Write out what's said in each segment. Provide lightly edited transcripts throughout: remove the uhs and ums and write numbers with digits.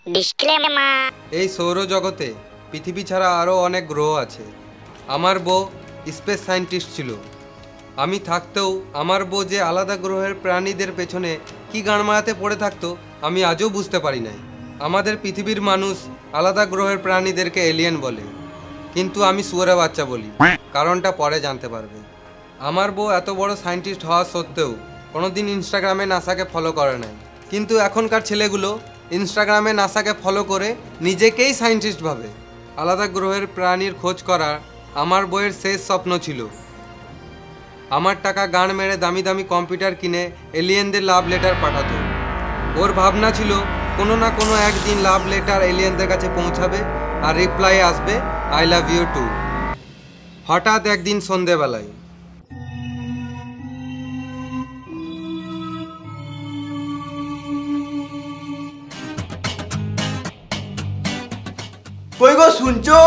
Disclaimer. এই সৌরজগতে পৃথিবী ছাড়া আরও অনেক গ্রহ আছে। আমার বউ স্পেস সায়েন্টিস্ট ছিল। আমি থাকতেও আমার বউ যে আলাদা গ্রহের প্রাণীদের পেছনে কি গান মারাতে পড়ে থাকতো আমি আজও বুঝতে পারি নাই। আমাদের পৃথিবীর মানুষ আলাদা গ্রহের প্রাণীদেরকে এলিয়েন বলে, কিন্তু আমি শুয়োরের বাচ্চা বলি। কারণটা পরে জানতে পারবে। আমার বউ এত বড় সায়েন্টিস্ট হওয়া সত্ত্বেও কোনোদিন ইনস্টাগ্রামে নাসাকে ফলো করে নাই, কিন্তু এখনকার ছেলেগুলো ইনস্টাগ্রামে নাসাকে ফলো করে নিজেকেই সায়েন্টিস্ট ভাবে। আলাদা গ্রহের প্রাণীর খোঁজ করার আমার বইয়ের শেষ স্বপ্ন ছিল। আমার টাকা গান মেরে দামি দামি কম্পিউটার কিনে এলিয়েনদের লাভ লেটার পাঠাতো। ওর ভাবনা ছিল কোনো না কোনো একদিন লাভ লেটার এলিয়েনদের কাছে পৌঁছাবে আর রিপ্লাই আসবে আই লাভ ইউ টু। হঠাৎ একদিন সন্ধেবেলায় কই গো শুনছো?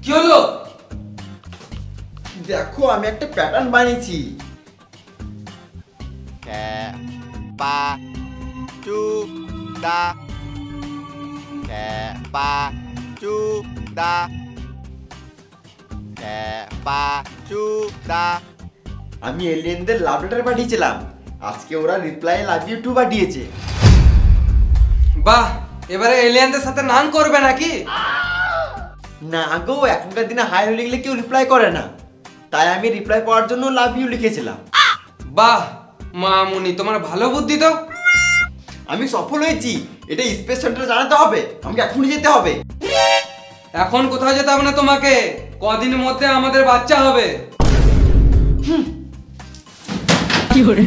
কি হলো? দেখো আমি একটা প্যাটার্ন বানিয়েছি। পা চু দা পা চু দা পা চু দা। আমি এলিয়েনদের লাভ লেটার পাঠিয়েছিলাম, আজকে ওরা রিপ্লাই লাভ ইউ টু পাঠিয়েছে। বাহ, এবারে এলিয়েনদের সাথে নাং করবে নাকি? না গো, এখনকার দিনে হাই লিখলে কেউ রিপ্লাই করে না, তাই আমি রিপ্লাই পাওয়ার জন্য লাভ ইউ লিখেছিলাম। বাহ মামুনি, তোমার ভালো বুদ্ধি তো। আমি সফল হয়েছি, এটা স্পেস সেন্টারে জানাতে হবে, আমাকে এখনই যেতে হবে। এখন কোথাও যেতে হবে না তোমাকে, কদিনের মধ্যে আমাদের বাচ্চা হবে। কি করে?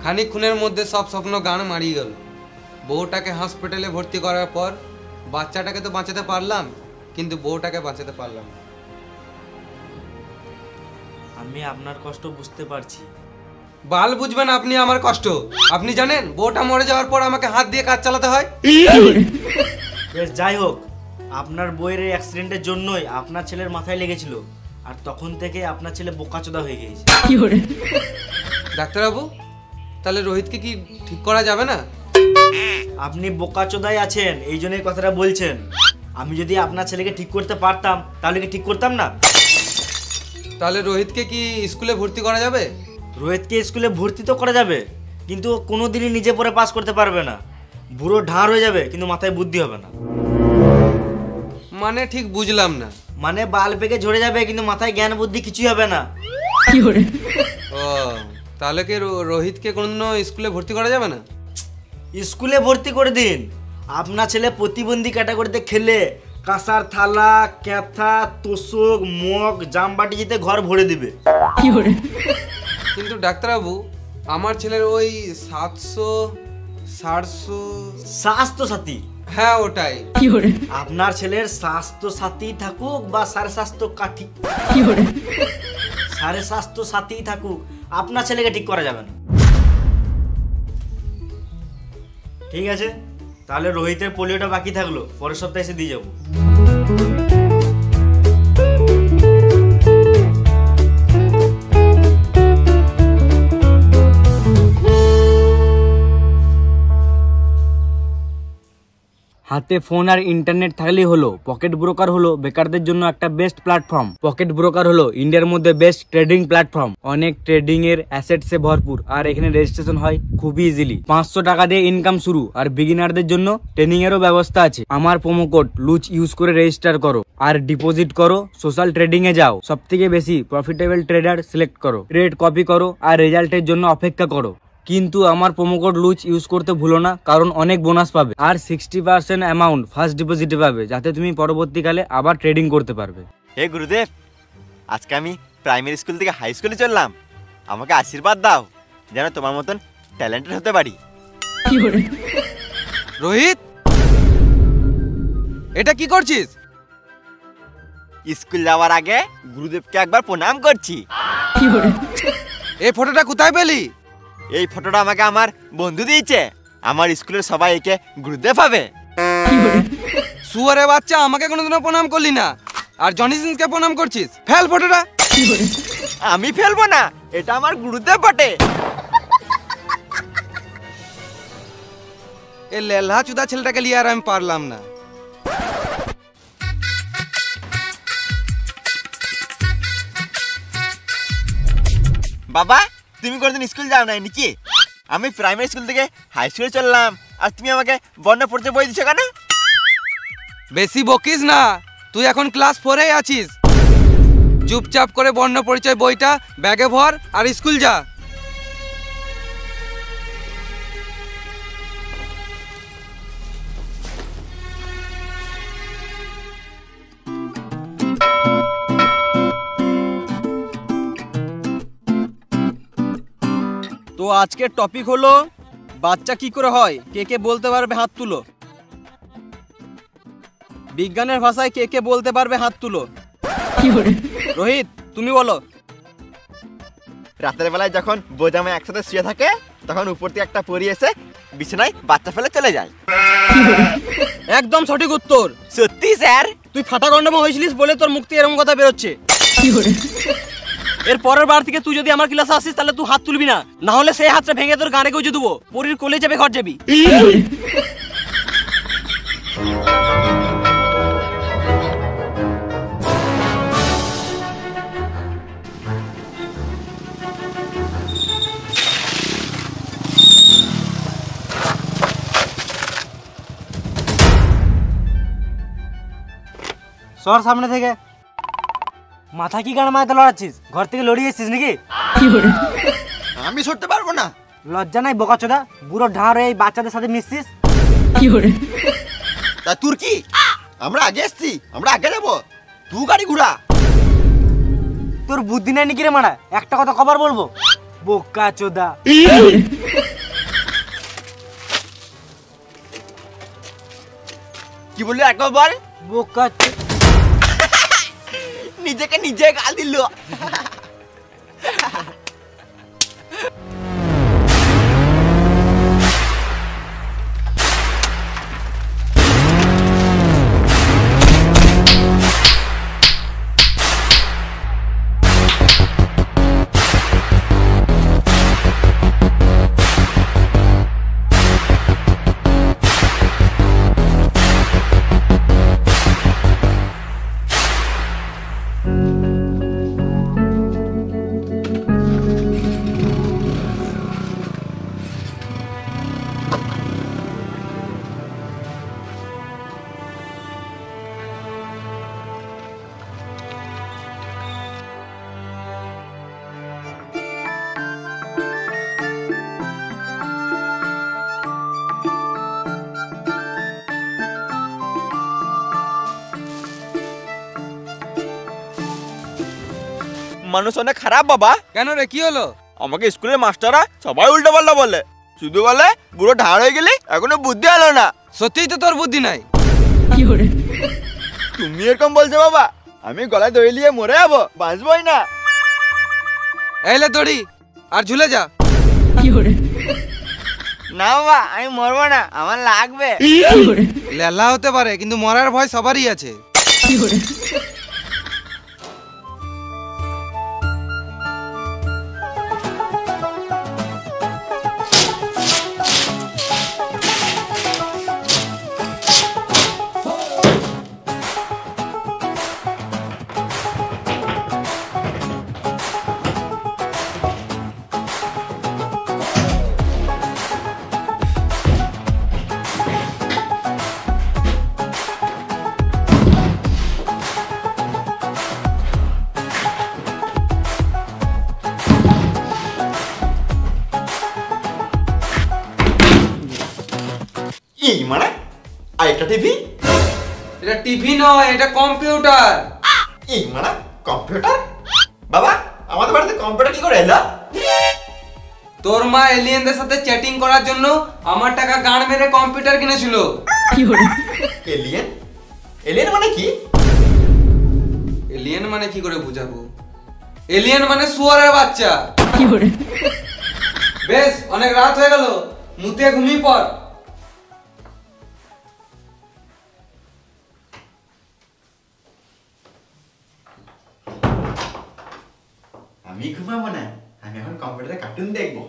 খানিকক্ষণের মধ্যে সব স্বপ্ন গান মারিয়ে গেল। বউটাকে হসপিটালে ভর্তি করার পর বাচ্চাটাকে তো বাঁচাতে পারলাম, কিন্তু বউটাকে বাঁচাতে পারলাম না। আমি আপনার কষ্ট বুঝতে পারছি। বাল বুঝবেন আপনি আমার কষ্ট? আপনি জানেন বউটা মরে যাওয়ার পর আমাকে হাত দিয়ে কাজ চালাতে হয়। বেশ, যাই হোক, আপনার বইয়ের এই অ্যাক্সিডেন্টের জন্যই আপনার ছেলের মাথায় লেগেছিল, আর তখন থেকে আপনার ছেলে বোকাচোদা হয়ে গিয়েছে। ডাক্তারবাবু, তাহলে রোহিতকে কি ঠিক করা যাবে না? আপনি বোকাচোদায় আছেন, এই জন্যই কথাটা বলছেন। আমি যদি আপনার ছেলেকে ঠিক করতে পারতাম তাহলে কি ঠিক করতাম না? তাহলে রোহিতকে কি স্কুলে ভর্তি করা যাবে? রোহিতকে স্কুলে ভর্তি তো করা যাবে, কিন্তু কোনোদিনই নিজে পড়ে পাস করতে পারবে না। বুড়ো ঢাঁড় হয়ে যাবে, কিন্তু মাথায় বুদ্ধি হবে না। মানে ঠিক বুঝলাম না। মানে বাল পেকে ঝরে যাবে, কিন্তু মাথায় জ্ঞান বুদ্ধি কিছুই হবে না। ও, তাহলে কি রোহিতকে কোনোদিনও স্কুলে ভর্তি করা যাবে না? স্কুলে ভর্তি করে দিন। আপনার ছেলে প্রতিবন্ধী ক্যাটাগরিতে খেলে কাঁসার থালা, ক্যাথা, তোষক, মগ, জামবাটি জিতে ঘর ভরে দিবে। কিন্তু ডাক্তারবাবু, আমার ছেলের ওই 700 স্বাস্থ্য সাথী। হ্যাঁ ওটাই। আপনার ছেলের স্বাস্থ্য সাথী থাকুক বা সাড়ে স্বাস্থ্য কাঠি, সাড়ে স্বাস্থ্য সাথী থাকুক, আপনার ছেলেকে ঠিক করা যাবে না। ঠিক আছে, তাহলে রোহিতের পোলিওটা বাকি থাকলো, পরের সপ্তাহে এসে দিয়ে যাবো। হাতে ফোন আর ইন্টারনেট থাকলেই হলো। পকেট ব্রোকার হলো বেকারদের জন্য একটা বেস্ট প্ল্যাটফর্ম। পকেট ব্রোকার হলো ইন্ডিয়ার মধ্যে বেস্ট ট্রেডিং প্ল্যাটফর্ম। অনেক ট্রেডিং এর অ্যাসেটসে ভরপুর আর এখানে রেজিস্ট্রেশন হয় খুবই ইজিলি। 500 টাকা দিয়ে ইনকাম শুরু আর বিগিনারদের জন্য ট্রেনিং এরও ব্যবস্থা আছে। আমার প্রোমো কোড লুচ ইউজ করে রেজিস্টার করো আর ডিপোজিট করো, সোশ্যাল ট্রেডিং এ যাও, সব থেকে বেশি প্রফিটেবল ট্রেডার সিলেক্ট করো, ট্রেড কপি করো আর রেজাল্টের জন্য অপেক্ষা করো। কিন্তু আমার প্রোমো কোড লুচ ইউজ করতে ভুলো না, কারণ অনেক বোনাস পাবে আর 60% অ্যামাউন্ট ফার্স্ট ডিপোজিটে পাবে, যাতে তুমি পরবর্তীকালে আবার ট্রেডিং করতে পারবে। হে গুরুদেব, আজকে আমি প্রাইমারি স্কুল থেকে হাই স্কুলে চললাম। আমাকে আশীর্বাদ দাও যেন তোমার মতন ট্যালেন্টেড হতে পারি। রোহিত, এটা কি করছিস? স্কুল যাওয়ার আগে গুরুদেবকে একবার প্রণাম করছি। এই ফটোটা কোথায় পেলি? এই ফটোটা আমাকে আমার বন্ধু দিয়েছে। আমার স্কুলের সবাই একে গুরুদেব ভাবে। শুয়ারে বাচ্চা, আমাকে কোনোদিনও প্রণাম করলি না আর জনি সিন্সকে প্রণাম করছিস। ফেল ফটোটা। আমি ফেলবো না, এটা আমার গুরুদেব বটে। এই লেলহা চুদা ছেলেটাকে লিয়ে আর আমি পারলাম না। বাবা, তুমি কোনদিন স্কুল যাও নাই নাকি? আমি প্রাইমারি স্কুল থেকে হাই স্কুলে চললাম আর তুমি আমাকে বর্ণ পড়তে বই দিছো কেন? বেশি বকিস না, তুই এখন ক্লাস 4-এ আছিস। চুপচাপ করে বর্ণ পরিচয় বইটা ব্যাগে ভর আর স্কুল যা। তো আজকের টপিক হলো বাচ্চা কি করে হয়, কে কে বলতে পারবে হাত তুলো। বিজ্ঞানের ভাষায় কে কে বলতে পারবে হাত তুলো। রোহিত, তুমি বলো। রাতের বেলায় যখন বোঝামা একসাথে শুয়ে থাকে তখন উপর থেকে একটা পরি এসে বিছানায় বাচ্চা ফেলে চলে যায়। একদম সঠিক উত্তর। সত্যি স্যার? তুই ফাটা গন্ডম হয়েছিলিস বলে তোর মুখ থেকে এরকম কথা বেরোচ্ছে। এর পরের বার থেকে তুই যদি আমার ক্লাসে আসিস তাহলে তুই হাত তুলবি না, না হলে সেই হাতটা ভেঙে তোর গানে গুঁজে দেবো, পরীর কোলে যাবে ঘর যাবি। সর সামনে থেকে। মাথা কি গান মাথায় লড়াচ্ছিস? ঘর থেকে লড়িয়ে এসছিস নাকি? আমি সরতে পারবো না। লজ্জা নাই বোকাচোদা? বুড়ো ঢাঁড় এই বাচ্চাদের সাথে মিশছিস। তা তোর কি? আমরা আগে এসছি, আমরা আগে যাবো, তুই গাড়ি ঘুরা। তোর বুদ্ধি নাই নাকি রে মারা? একটা কথা কবার বলবো, বোকাচোদা। কি বললি একবার বল? বোকাচোদা। নিজেকে নিজে গাল দিল। মানুষ অনেক খারাপ বাবা। কেন রে, কি হলো? আমাকে স্কুলের মাস্টাররা সবাই উল্টো পাল্টা বলে, শুধু বলে পুরো ঢাড় হয়ে গেলি, এখনো বুদ্ধি এলো না। সত্যিই তো তোর বুদ্ধি নাই। তুমি এরকম বলছো বাবা? আমি গলায় দড়ি নিয়ে মরে যাবো, বাঁচবই না। এলে দড়ি আর ঝুলে যা। না বাবা, আমি মরবো না, আমার লাগবে। লেলা হতে পারে কিন্তু মরার ভয় সবারই আছে। কি মানে আর একটা টিভি? এটা টিভি নয়, এটা কম্পিউটার। কি মানে কম্পিউটার? বাবা আমাদের বাড়িতে কম্পিউটার কি করে এলো? তোর মা এলিয়েনদের সাথে চ্যাটিং করার জন্য আমার টাকা গান মেরে কম্পিউটার কিনেছিল। এলিয়েন? এলিয়েন মানে কি? এলিয়েন মানে কি করে বুঝাবো? এলিয়েন মানে শুয়োরের বাচ্চা। বেশ, অনেক রাত হয়ে গেল, মুতে ঘুমিয়ে পড়। আমি ঘুমাবো না, আমি এখন কম্পিউটারে কার্টুন দেখবো।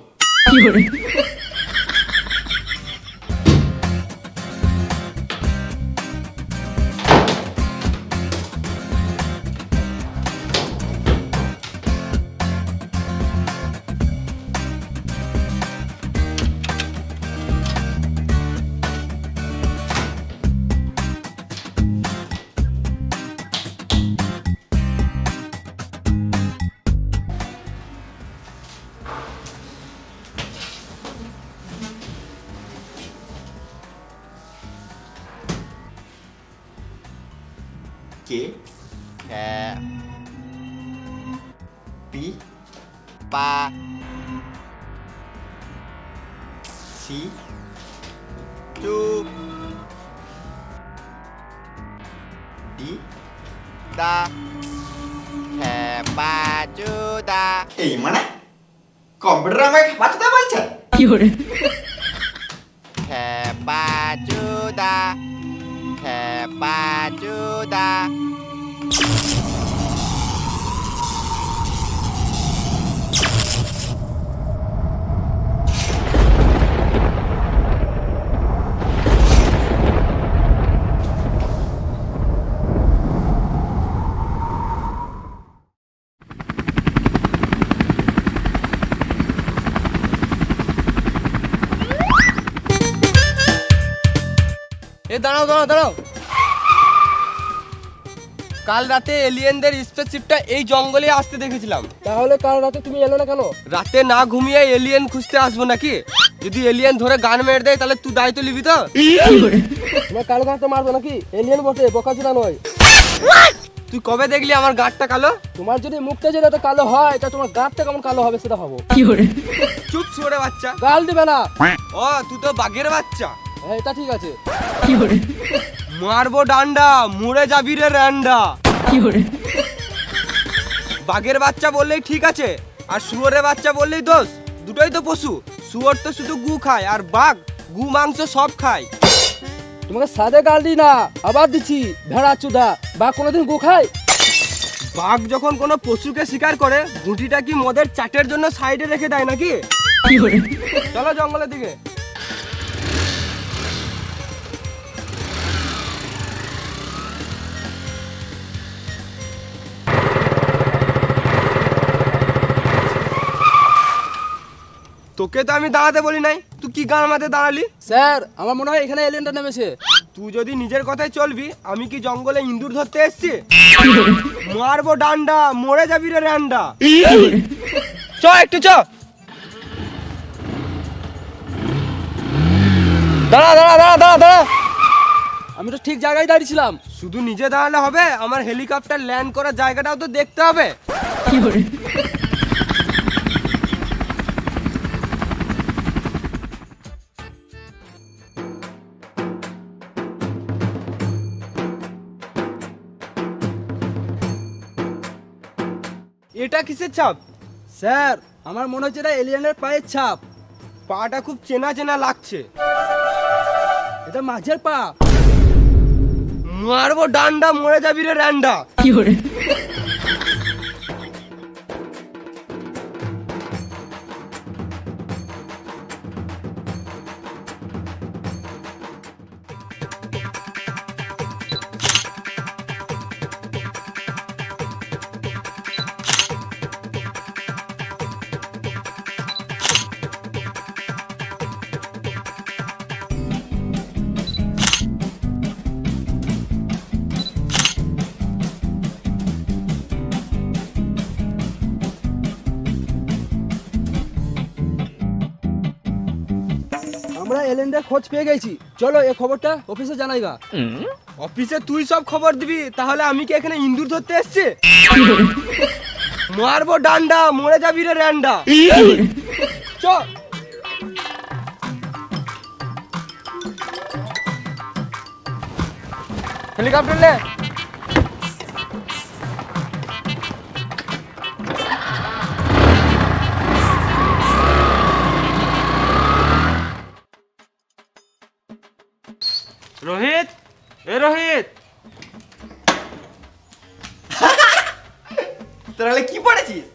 কে পি পা সি টু ডি দা বাজুদা। এই মানে কম্পিউটার আমাকে বাজুদা বলছে? বাজুদা বাজুদা। দাঁড়াও দাঁড়াও দাঁড়াও, কাল রাতে এলিয়েনদের স্পেসশিপটা এই জঙ্গলে আসতে দেখেছিলাম। তাহলে কাল রাতে তুমি এলো না কেন? রাতে না ঘুমিয়ে এলিয়েন খুঁজতে আসবো নাকি? যদি এলিয়েন ধরে গান মেরে দেয় তাহলে তুই দায়িত্ব নিবি তো? তোমার কালো গাঁটটা মারবো নাকি? এলিয়েন বটে, বোকাচোদা নয়। তুই কবে দেখলি আমার গাঁটটা কালো? তোমার যদি মুখটা যেটা তো কালো হয়, তা তোমার গাঁটটা কেমন কালো হবে সেটা ভাবো। চুপ শুয়োরের বাচ্চা, গাল দিবে না। ও তুই তো বাঘের বাচ্চা। এটা ঠিক আছে। মারবো ডান্ডা, মরে যাবি রে র্যান্ডা। বাঘের বাচ্চা বললেই ঠিক আছে, আর শুয়োরের বাচ্চা বললেই দোষ। দুটোই তো পশু। শুয়োর তো শুধু গু খায়, আর বাঘ গু মাংস সব খায়। তোমাকে সাদে গাল দি না, আবার দিচ্ছি, ভেড়া চুদা। বাঘ কোনোদিন গু খায়? বাঘ যখন কোনো পশুকে শিকার করে, গুটিটা কি মদের চাটের জন্য সাইডে রেখে দেয় নাকি? চলো জঙ্গলের দিকে। তোকে তো আমি দাঁড়াতে বলি নাই, তুই কি গান মারতে দাঁড়ালি? স্যার আমার মনে হয় এখানে এলিয়েনটা নেমেছে। তুই যদি নিজের কথায় চলবি, আমি কি জঙ্গলে ইঁদুর ধরতে এসেছি? মারবো ডান্ডা, মরে যাবি রে র্যান্ডা। চ একটু চ। দাঁড়া দাঁড়া দাঁড়া দাঁড়া দাঁড়া, আমি তো ঠিক জায়গায় দাঁড়িয়েছিলাম। শুধু নিজে দাঁড়ালে হবে, আমার হেলিকপ্টার ল্যান্ড করার জায়গাটাও তো দেখতে হবে। এটা কিসের ছাপ? স্যার আমার মনে হচ্ছে এটা এলিয়েনের পায়ের ছাপ। পাটা খুব চেনা চেনা লাগছে। এটা মাঝের পা। মারবো ডান্ডা, মরে যাবি রে র্যান্ডা। আমরা এলেনদের খোঁজ পেয়ে গেছি, চলো এই খবরটা অফিসে জানাইগা। অফিসে তুই সব খবর দিবি, তাহলে আমি কি এখানে ইন্দুর ধরতে এসছি? মারবো ডান্ডা, মরে যাবি রে র্যান্ডা। চ হেলিকপ্টার লে। রোহিত, এ রোহিত, তাহলে কি পড়েছিস?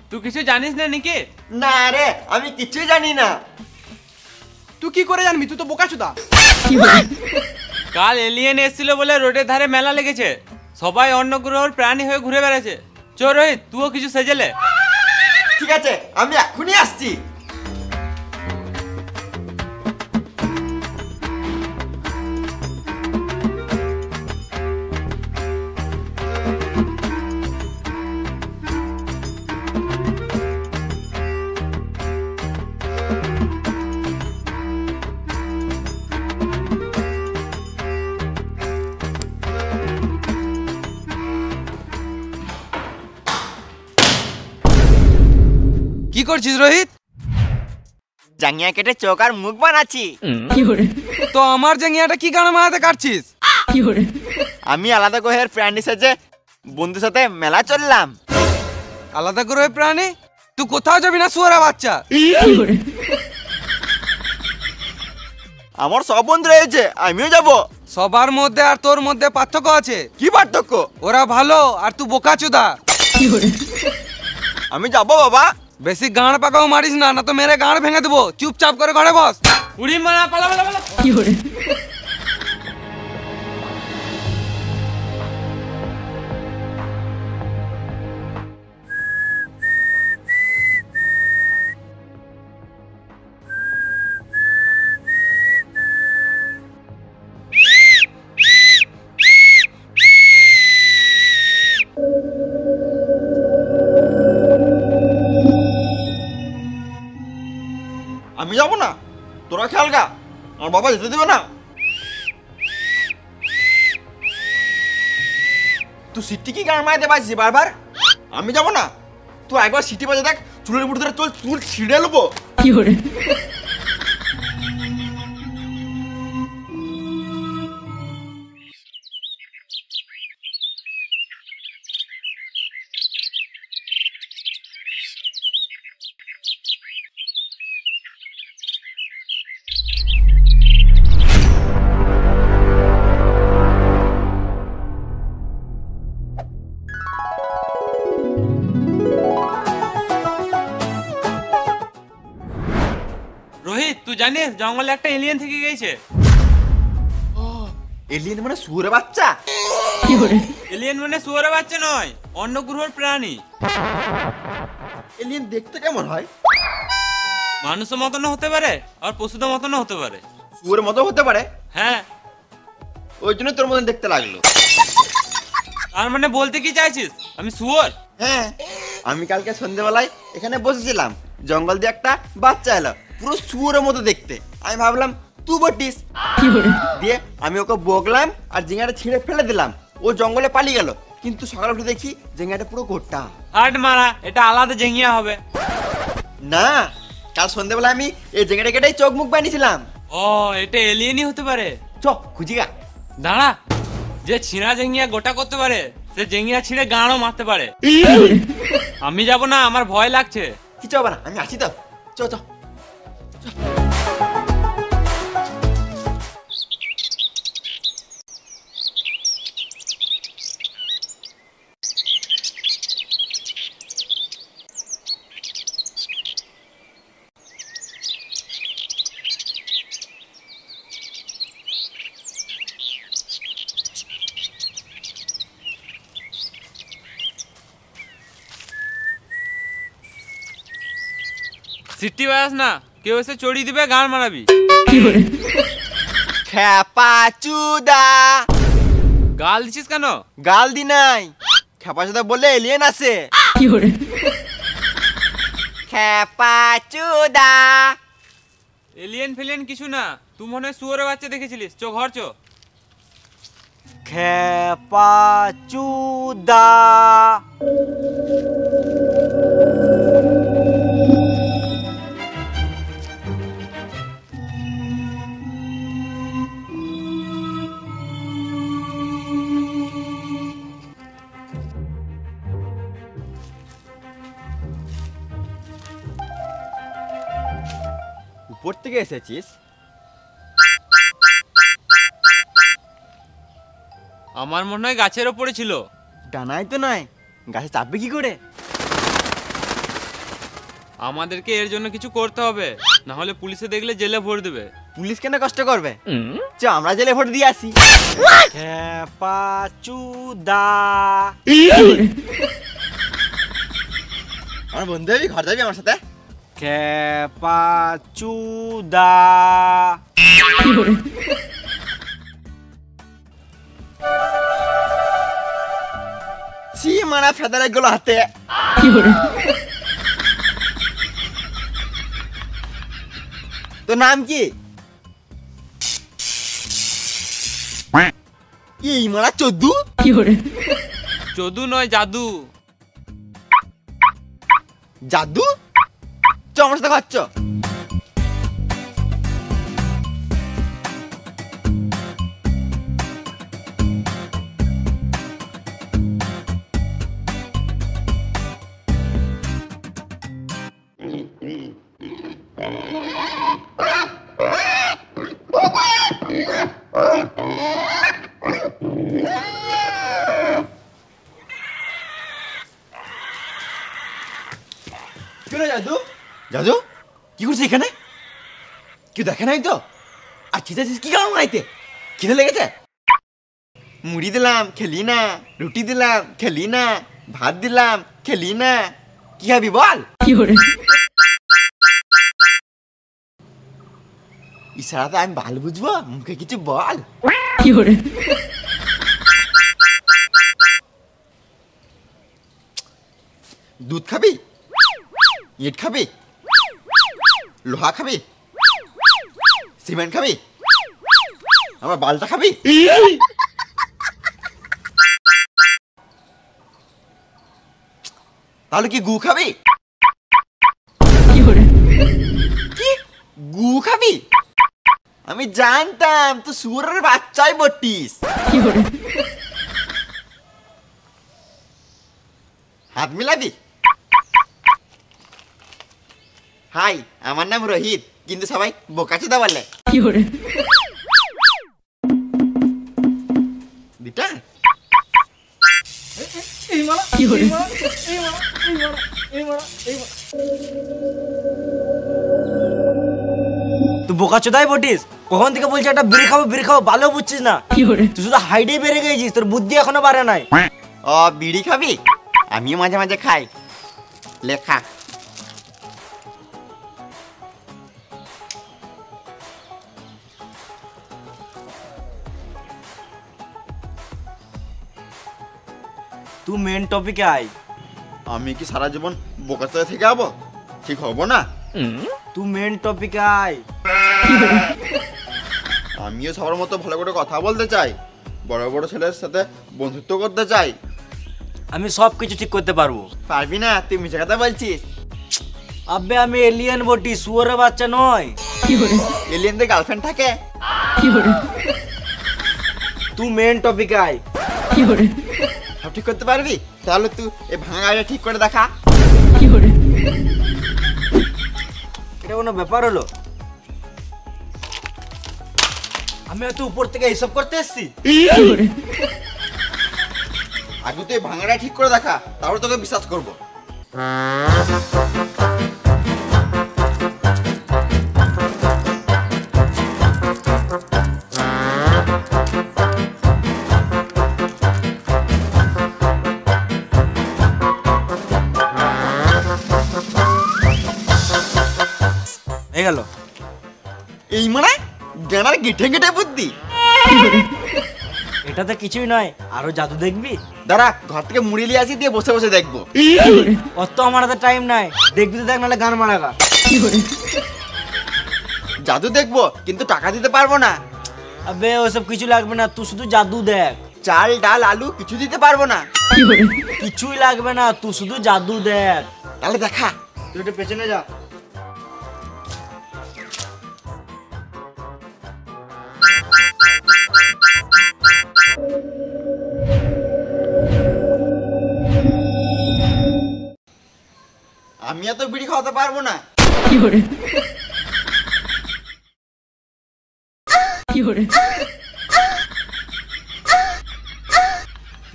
তুই কিছু জানিস না নাকি? না রে, আমি কিছুই জানি না। তুই কি করে জানবি? তুই তো বোকাচোদা। কাল এলিয়েন এসেছিল বলে রোডের ধারে মেলা লেগেছে, সবাই অন্য গ্রহের প্রাণী হয়ে ঘুরে বেড়াচ্ছে। চ রোহিত, তুইও কিছু সেজেলে। ঠিক আছে, আমি এখনই আসছি। কি করছিস রোহিত? জাঙ্গিয়া কেটে চোখ আর মুখ বানাচ্ছি। তো আমার জাঙ্গিয়াটা কি গান মারাতে কাটছিস? আমি আলাদা গ্রহের প্রাণী সেজে বন্ধুর সাথে মেলা চললাম। আলাদা গ্রহের প্রাণী? তুই কোথাও যাবি না শুয়োরা বাচ্চা। আমার সব বন্ধু রয়েছে, আমিও যাব। সবার মধ্যে আর তোর মধ্যে পার্থক্য আছে। কি পার্থক্য? ওরা ভালো আর তুই বোকাচোদা। আমি যাব বাবা। বেশি গাঁড় পাকাও মারিস না, না তো মেরে গাঁড় ভেঙে দেবো। চুপচাপ করে ঘরে বস। উড়ি মারা, পালা পালা পালা। আমি যাব না, তোরা খেয়াল গা, আমার বাবা যেতে দেবে না। তুই সিটি কি গান মারাতে পারছিস বারবার? আমি যাব না, তুই একবার সিটি বাজে দেখ, চুলের উপর ধরে চল, চুল ছিঁড়ে নেবো। রোহিত, তুই জানিস জঙ্গলে একটা এলিয়েন থেকে গেছে? এলিয়েন মানে শুয়োরের বাচ্চা? এলিয়েন মানে শুয়োরের বাচ্চা নয়, অন্য গ্রহের প্রাণী। এলিয়েন দেখতে কেমন হয়? মানুষের মতনও হতে পারে আর পশুদের মতনও হতে পারে। শুয়োরের মতো হতে পারে? হ্যাঁ। ওই জন্য তোর মতন দেখতে লাগলো। তার মানে বলতে কি চাইছিস আমি শুয়োর? হ্যাঁ, আমি কালকে সন্ধ্যেবেলায় এখানে বসেছিলাম, জঙ্গল দিয়ে একটা বাচ্চা এলো, পুরো শুয়োরের মতো দেখতে। আমি ভাবলাম তুই বটিস, দিয়ে আমি ওকে বকলাম আর জিঙ্গাটা ছিঁড়ে ফেলে দিলাম। ও জঙ্গলে পালিয়ে গেল, কিন্তু সকালে উঠে দেখি জিঙ্গাটা পুরো গোটা। হাট মারা, এটা আলাদা জেঙ্গিয়া হবে। না, কাল সন্ধ্যেবেলা আমি এই জিঙ্গাটা কেটেই চোখ মুখ বানিয়েছিলাম। ও, এটা এলিয়েনই হতে পারে। চ খুঁজি গা। দাঁড়া, যে ছিঁড়া জেঙ্গিয়া গোটা করতে পারে সে জেঙ্গিয়া ছিঁড়ে গাঁড়ও মারতে পারে। আমি যাব না, আমার ভয় লাগছে। কিছু হবে না, আমি আসি তো। চ চ। সিটি বাস না, কেউ এসে চড়ি দিবে, গান মারাবি। খেপা চুদা। গাল দিছিস কেন? গাল দি নাই, খেপা চুদা বলে এলিয়েন আছে। খেপা চুদা। এলিয়েন ফেলিয়েন কিছু না, তুই মনে হয় শুয়োরের বাচ্চা দেখেছিলিস। চো ঘর চো। খেপা চুদা। উপর থেকে এসেছিস? আমার মনে হয় গাছের ওপরে ছিল। ডানাই তো নয়, গাছে চাপবে কি করে? আমাদেরকে এর জন্য কিছু করতে হবে, না হলে পুলিশে দেখলে জেলে ভরে দেবে। পুলিশ কেন কষ্ট করবে? চ আমরা জেলে ভোট দিয়ে আসি। খেপা চুদা। আমার বন্ধু যাবি, ঘর যাবি আমার সাথে? খেপা চুদা। ছি মারা ফেদারে গুলো হাতে। তোর নাম কি? এই মারা চোদ্দু। চোদু নয়, জাদু। জাদু? চ আমার সাথে খাচ্ছ। জাদু জাদু কি করছিস এখানে? কেউ দেখে নাই তো? আর খিদেছিস কি কারণ নাইতে? খিদে লেগেছে? মুড়ি দিলাম খেলি না, রুটি দিলাম খেলি না, ভাত দিলাম খেলি না, কি খাবি বল? ইশারাতে আমি ভালো বুঝবো, মুখে কিছু বল। দুধ খাবি, ইট খাবি, লোহা খাবি, সিমেন্ট খাবি, আমার বালটা খাবি? তাহলে কি গু খাবি? কি গু খাবি? আমি জানতাম তুই শুয়োরের বাচ্চাই বটিস। হাত মিলাবি? হাই, আমার নাম রোহিত, কিন্তু সবাই বোকাচোদা বলে। দিটা তুই বোকাচোদাই বটিস। কখন থেকে বলছিস একটা বিড়ি খাবো, ভালো বুঝছিস না। তুই শুধু হাইডে বেড়ে গেছিস, তোর বুদ্ধি এখনো বাড়ে নাই। ও বিড়ি খাবি? আমিও মাঝে মাঝে খাই, লেখা। তুই মেন টপিকে আয়। আমি কি সারা জীবন বোকাচোদা থেকে যাবো? ঠিক হবো না। তুই মেন টপিকে আয়। আমিও সবার মতো ভালো করে কথা বলতে চাই, বড় বড় ছেলের সাথে বন্ধুত্ব করতে চাই। আমি সব কিছু ঠিক করতে পারবো। পারবি না? তুই মিছে কথা বলছিস। আবে আমি এলিয়েন বটি, শুয়োরের বাচ্চা নয়। এলিয়েনদের গার্লফ্রেন্ড থাকে? তুই মেন টপিকে আয়। সব ঠিক করতে পারবি? তাহলে তুই এই ভাঙা গাড়িটা ঠিক করে দেখা। এটা কোনো ব্যাপার হলো? আমি হয়তো উপর থেকে এইসব করতে এসছি। আগে তুই এই ভাঙাটা ঠিক করে দেখা, তারপর তোকে বিশ্বাস করবো। হয়ে গেল। এই মানে জ্ঞানার গেটে গেটে বুদ্ধি। এটাতে কিছুই নয়, আরো জাদু দেখবি? দাঁড়া, ঘর থেকে মুড়ি নিয়ে আসি, দিয়ে বসে বসে দেখবো। অত আমার হাতে টাইম নাই, দেখবি তো দেখ, নাহলে গান মারা গা। জাদু দেখবো কিন্তু টাকা দিতে পারবো না। আবে ওসব কিছু লাগবে না, তুই শুধু জাদু দেখ। চাল ডাল আলু কিছু দিতে পারবো না। কিছুই লাগবে না, তুই শুধু জাদু দেখ। তাহলে দেখা, তুই একটু পেছনে যা। আমি এত বিড়ি খাওয়াতে পারবো না।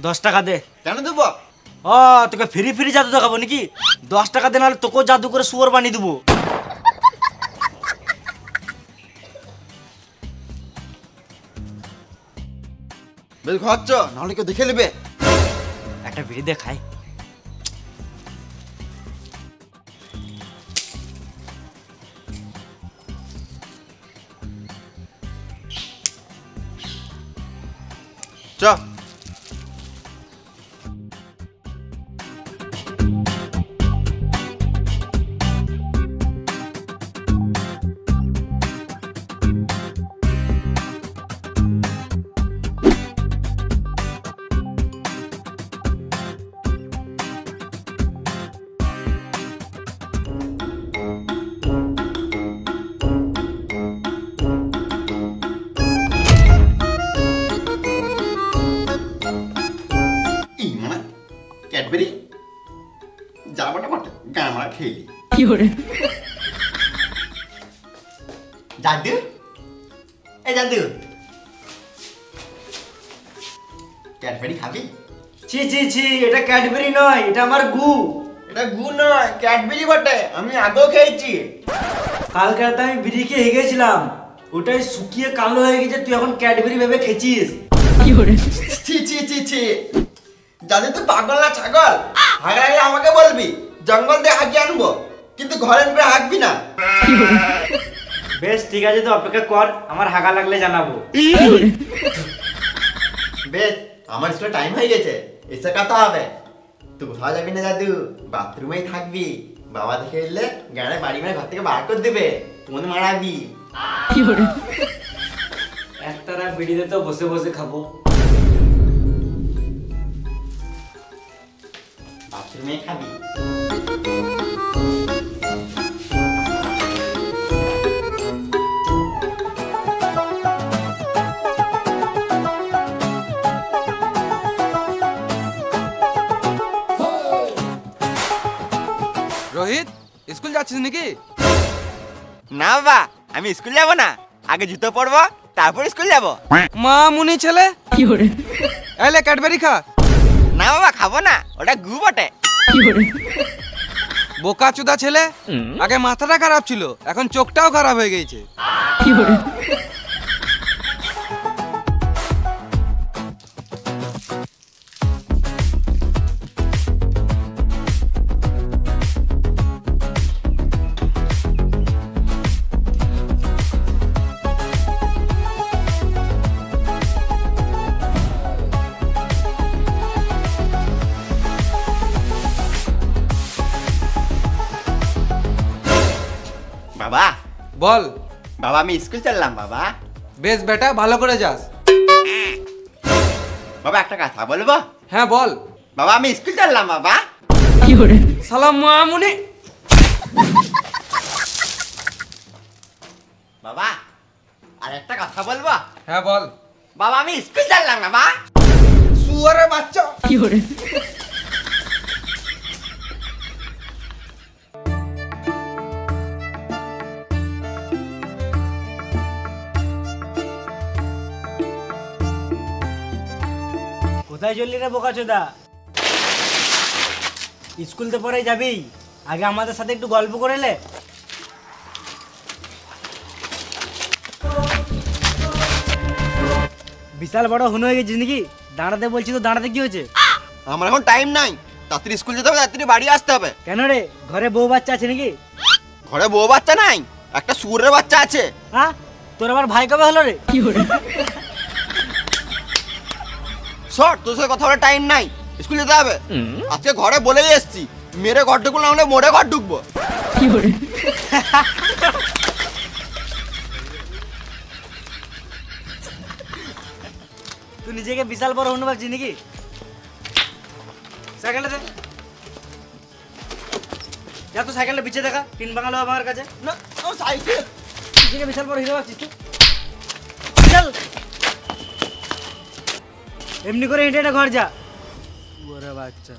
10 টাকা দে। কেন দেবো? ও তোকে ফ্রি ফ্রি জাদু দেখাবো নাকি? 10 টাকা দে, নাহলে তোকেও জাদু করে শুয়োর বানিয়ে দেবো। বেশ খাওয়াচ্ছ, নাহলে কেউ দেখে নেবে। একটা বিড়ি দে খাই। চ। ক্যাডবেরি যা বটে বটে গামড়া খেলি। জাদু, এই জাদু, ক্যাডবেরি খাবি? ছি ছি ছি, এটা ক্যাডবেরি নয়, এটা আমার গু। এটা গু নয়, ক্যাডবেরি বটে, আমি আগেও খেয়েছি। কালকে রাতে আমি বিড়ি খেয়ে হেগেছিলাম, ওটাই শুকিয়ে কালো হয়ে গেছে, তুই এখন ক্যাডবেরি ভেবে খেয়েছিস। ছি ছি ছি ছি, জাদু তুই পাগল না ছাগল? হাগ লাগলে আমাকে বলবি, জঙ্গল দিয়ে হাগিয়ে আনবো, কিন্তু ঘরে ঢুকে হাগবি না। বেশ ঠিক আছে, তো অপেক্ষা কর, আমার হাগা লাগলে জানাবো। বেশ, আমার স্কুলে টাইম হয়ে গেছে, এসে কথা হবে। তুই কোথাও যাবি না জাদু, বাথরুমেই থাকবি। বাবা দেখে এলে গাড়ি বাড়ি মেরে ঘর থেকে বার করে দেবে, তুই মারাবি। একটারা বিড়িতে তো বসে বসে খাবো। বাথরুমে খাবি। রোহিত, স্কুল যাচ্ছিস নাকি? না বাবা, আমি স্কুল যাব না, আগে জুতো পরবো তারপর স্কুল যাব। মা মুনি ছেলে, এলে ক্যাডবেরি খা। না বাবা, খাবো না, ওটা গু বটে। বোকা চোদা ছেলে, আগে মাথাটা খারাপ ছিল, এখন চোখটাও খারাপ হয়ে গেছে। বাবা বল। বাবা, আমি স্কুল চললাম বাবা। বেশ বেটা, ভালো করে যাস। বাবা একটা কথা বলবো? হ্যাঁ বল। বাবা, আমি স্কুল চললাম বাবা। সালাম মা মুনি। বাবা আর একটা কথা বলবো? হ্যাঁ বল। বাবা, আমি স্কুল চললাম বাবা। শুয়ারের বাচ্চা। কোথায় চললি রে বোকাচোদা? স্কুল তো পরে যাবি, আগে আমাদের সাথে একটু গল্প করে লে। বিশাল বড় হুন হয়ে গেছিস নাকি? দাঁড়াতে বলছি তো, দাঁড়াতে কি হয়েছে? আমার এখন টাইম নাই, তাড়াতাড়ি স্কুল যেতে হবে, তাড়াতাড়ি বাড়ি আসতে হবে। কেন রে, ঘরে বউ বাচ্চা আছে নাকি? ঘরে বউ বাচ্চা নাই, একটা শুয়োরের বাচ্চা আছে। হ্যাঁ, তোর আবার ভাই কবে হলো রে? সর, তোর সাথে কথা বলার টাইম নাই, স্কুল যেতে হবে। আজকে ঘরে বলেই এসছি, মেরে ঘর ঢুকবো না হলে মোড়ে ঘর ঢুকবো। নিজেকে বিশাল বড় হনু ভাবছিস নাকি? সাইকেলটা দে। যা তো সাইকেলটা বিছে দেখা, তিন বাঙালো আমার কাছে। না ও সাইকেল নিজেকে বিশাল বড় হিরো ভাবছিস তুই? চল। এমনি করে হেঁটে হেঁটে ঘর যা। ওরে বাচ্চা।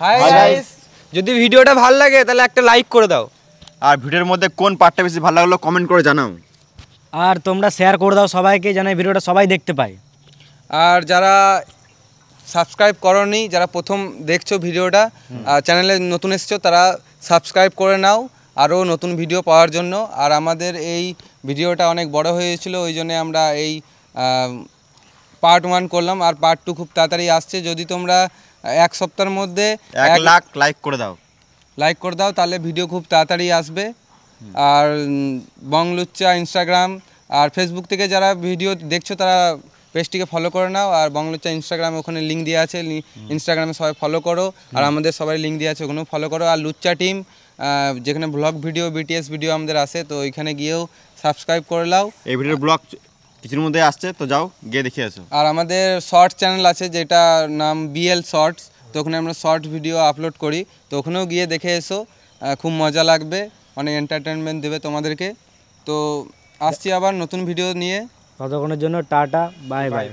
হাই Hi গাইস, যদি ভিডিওটা ভালো লাগে তাহলে একটা লাইক করে দাও। আর ভিডিওর মধ্যে কোন পার্টটা বেশি ভালো লাগলো কমেন্ট করে জানাও। আর তোমরা শেয়ার করে দাও সবাইকে, যেন এই ভিডিওটা সবাই দেখতে পায়। আর যারা সাবস্ক্রাইব করনি, যারা প্রথম দেখছো ভিডিওটা, চ্যানেলে নতুন এসছো, তারা সাবস্ক্রাইব করে নাও আরও নতুন ভিডিও পাওয়ার জন্য। আর আমাদের এই ভিডিওটা অনেক বড় হয়েছিল, ওই জন্য আমরা এই পার্ট 1 করলাম, আর পার্ট 2 খুব তাড়াতাড়ি আসছে। যদি তোমরা এক সপ্তাহের মধ্যে 1 লাখ লাইক করে দাও তাহলে ভিডিও খুব তাড়াতাড়ি আসবে। আর বংলুচ্চা ইনস্টাগ্রাম আর ফেসবুক থেকে যারা ভিডিও দেখছো তারা পেজটিকে ফলো করে নাও। আর বংলুচ্চা ইনস্টাগ্রামে ওখানে লিঙ্ক দেওয়া আছে, ইনস্টাগ্রামে সবাই ফলো করো। আর আমাদের সবাই লিঙ্ক দেওয়া আছে, ওখানেও ফলো করো। আর লুচ্চা টিম যেখানে ব্লগ ভিডিও, বিটিএস ভিডিও আমাদের আসে, তো ওইখানে গিয়েও সাবস্ক্রাইব করে নাও। এই ভিডিওর ব্লগ কিছুর মধ্যে আসছে, তো যাও গিয়ে দেখে আসো। আর আমাদের শর্টস চ্যানেল আছে যেটা নাম বিএল শর্টস, তো ওখানে আমরা শর্ট ভিডিও আপলোড করি, তো ওখানেও গিয়ে দেখে এসো। খুব মজা লাগবে, অনেক এন্টারটেনমেন্ট দেবে তোমাদেরকে। তো আসছি আবার নতুন ভিডিও নিয়ে। ততক্ষণের জন্য টাটা, বাই বাই।